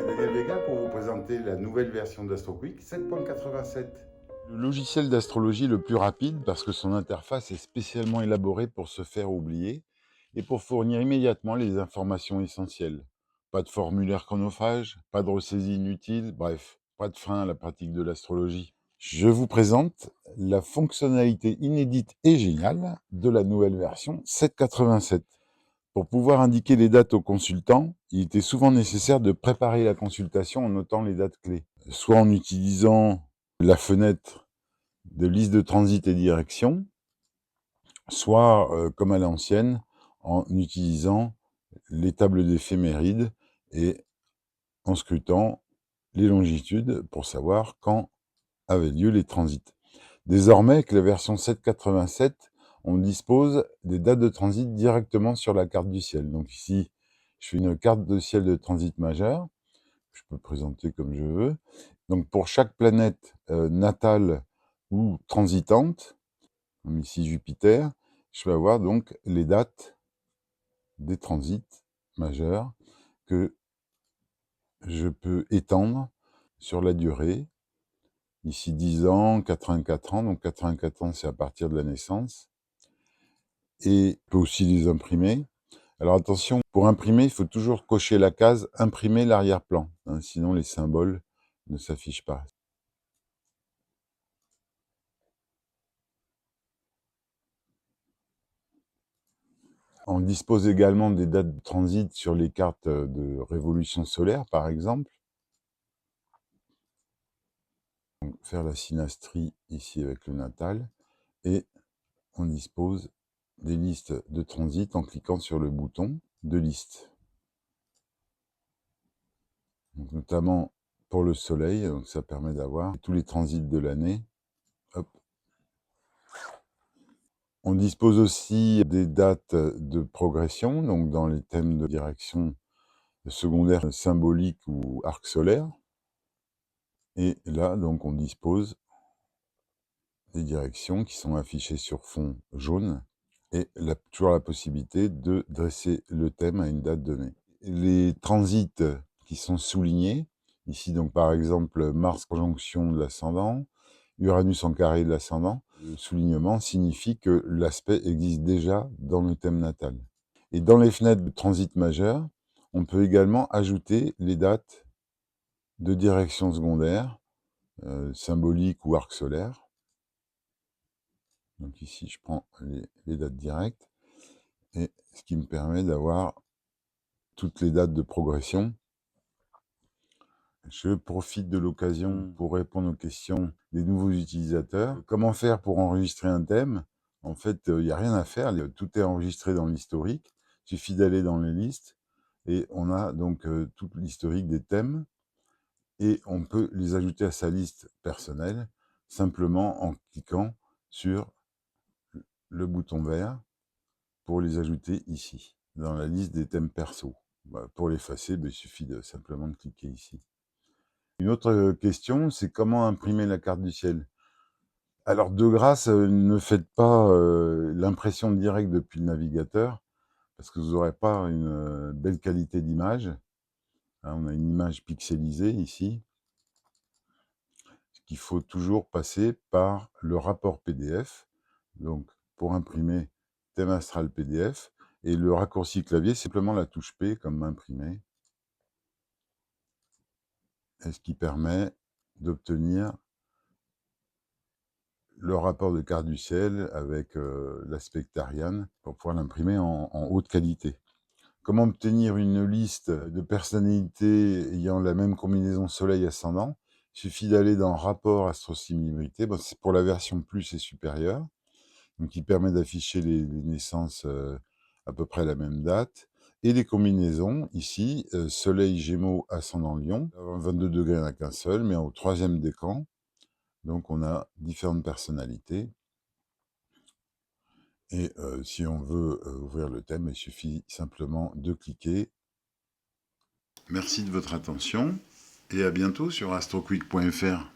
Daniel Vega pour vous présenter la nouvelle version d'AstroQuick 7.87. Le logiciel d'astrologie le plus rapide parce que son interface est spécialement élaborée pour se faire oublier et pour fournir immédiatement les informations essentielles. Pas de formulaire chronophage, pas de ressaisie inutile, bref, pas de frein à la pratique de l'astrologie. Je vous présente la fonctionnalité inédite et géniale de la nouvelle version 7.87. Pour pouvoir indiquer les dates aux consultants, il était souvent nécessaire de préparer la consultation en notant les dates clés, soit en utilisant la fenêtre de liste de transit et direction, soit, comme à l'ancienne, en utilisant les tables d'éphémérides et en scrutant les longitudes pour savoir quand avaient lieu les transits. Désormais, avec la version 7.87, on dispose des dates de transit directement sur la carte du ciel. Donc ici, je fais une carte de ciel de transit majeur, je peux présenter comme je veux. Donc pour chaque planète natale ou transitante, comme ici Jupiter, je vais avoir donc les dates des transits majeurs que je peux étendre sur la durée. Ici 10 ans, 84 ans, donc 84 ans c'est à partir de la naissance. Et je peux aussi les imprimer. Alors attention, pour imprimer, il faut toujours cocher la case « Imprimer l'arrière-plan », hein, sinon les symboles ne s'affichent pas. On dispose également des dates de transit sur les cartes de révolution solaire, par exemple. Donc, faire la synastrie ici avec le natal. Et on dispose des listes de transit en cliquant sur le bouton de liste. Donc, notamment pour le soleil, donc ça permet d'avoir tous les transits de l'année. Hop. On dispose aussi des dates de progression, donc dans les thèmes de direction secondaire symbolique ou arc solaire. Et là, donc, on dispose des directions qui sont affichées sur fond jaune et toujours la possibilité de dresser le thème à une date donnée. Les transits qui sont soulignés, ici donc par exemple Mars conjonction de l'ascendant, Uranus en carré de l'ascendant, le soulignement signifie que l'aspect existe déjà dans le thème natal. Et dans les fenêtres de transit majeur, on peut également ajouter les dates de direction secondaire, symbolique ou arc solaire. Donc ici, je prends les dates directes, et ce qui me permet d'avoir toutes les dates de progression. Je profite de l'occasion pour répondre aux questions des nouveaux utilisateurs. Comment faire pour enregistrer un thème? En fait, il n'y a rien à faire, tout est enregistré dans l'historique. Il suffit d'aller dans les listes, et on a donc tout l'historique des thèmes, et on peut les ajouter à sa liste personnelle, simplement en cliquant sur le bouton vert pour les ajouter ici, dans la liste des thèmes perso. Pour l'effacer, il suffit simplement de cliquer ici. Une autre question, c'est comment imprimer la carte du ciel? Alors de grâce, ne faites pas l'impression directe depuis le navigateur, parce que vous n'aurez pas une belle qualité d'image. Hein, on a une image pixelisée ici. Il faut toujours passer par le rapport PDF. Donc pour imprimer thème astral PDF, et le raccourci clavier, c'est simplement la touche P comme imprimer, et ce qui permet d'obtenir le rapport de carte du ciel avec l'aspect Ariane pour pouvoir l'imprimer en haute qualité. Comment obtenir une liste de personnalités ayant la même combinaison soleil-ascendant? Il suffit d'aller dans rapport astrosimilarité, c'est pour la version plus et supérieure, donc qui permet d'afficher les naissances à peu près à la même date, et les combinaisons, ici, soleil Gémeaux, ascendant Lion, 22 degrés, il n'y en a qu'un seul, mais au troisième décan, donc on a différentes personnalités. Et si on veut ouvrir le thème, il suffit simplement de cliquer. Merci de votre attention, et à bientôt sur astroquick.fr.